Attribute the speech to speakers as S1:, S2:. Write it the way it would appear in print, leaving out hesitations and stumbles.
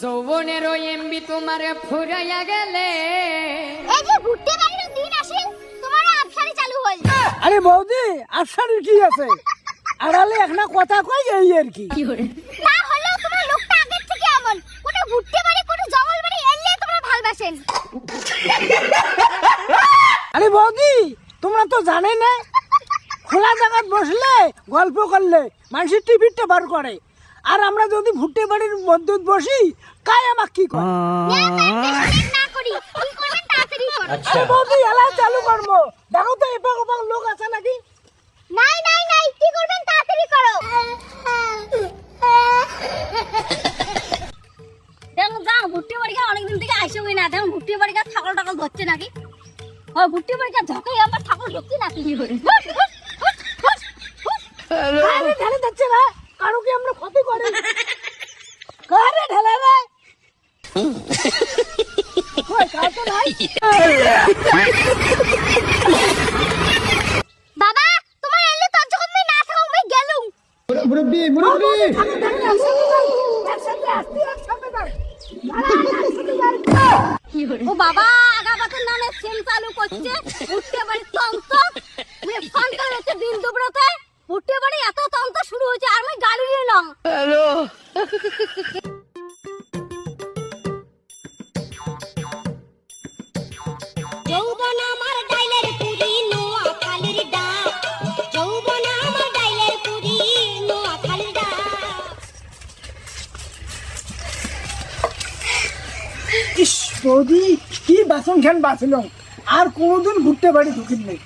S1: যৌবনের এমবি তোমার ফুরাইয়া গেলে
S2: এই যে ভুট্টে বাড়ির দিন আসে তোমার আবসারি চালু হল।
S3: আরে বৌদি আফসারের কি আছে, আড়ালে একটা কথা কই এই আর কি।
S2: না হলেও তোমার লোকটা আগের থেকে এমন, কোনো ভুট্টে বাড়ি কোনো জঙ্গল বাড়ি এলে তোমরা ভালবাসেন।
S3: আরে বৌদি তোমরা তো জানে না, খোলা জায়গায় বসলে গল্প করলে মানুষের টিভিটা বার করে, আর আমরা যদি ভুট্টে বাড়ির মধ্যে বসি কাই আমাকে কি করে।
S2: না করি কি করবেন তাড়াতাড়ি করুন।
S3: আরে বৌদি এলাই চালু করবো, দেখো তো এপাক ওপাক লোক আছে নাকি।
S2: নাই নাই নাই কি করবেন তাড়াতাড়ি করো।
S4: দেখো যা ভুট্টি বাড়িকে অনেকদিন থেকে আসে হই না, দেখো ভুট্টি বাড়িকে ছাগল টাগল ধরছে নাকি। হয় ভুট্টি বাড়িকে ঝকাই আমার ছাগল ঢুকছে নাকি কি করে।
S3: আরে ঢেলে যাচ্ছে না, কারো কি আমরা ক্ষতি করি? কারে ঢেলে রে? কই কাকে নাই?
S2: বাবা তোমার এলে তোর যখন আমি না থাকো আমি গেলুম।
S5: মুরব্বি
S4: ও বাবা আগা বাতের নামে সিম চালু করছে ভুট্টি বাড়ির তন্ত মানে ফোন করে হচ্ছে দিন দুপুরতে ভুট্টি বাড়ি এত তন্ত শুরু হয়েছে আর আমি গাড়ি নিলাম।
S2: যৌবন আমার ডাইলের পুরি নোয়া খালির ডাক, যৌবন আমার ডাইলের পুরি নোয়া খালির ডাক।
S3: ইস বৌদি কি বাসন খান বাঁচল, আর কোনোদিন ভুট্টে বাড়ি ঢুকিন নেই।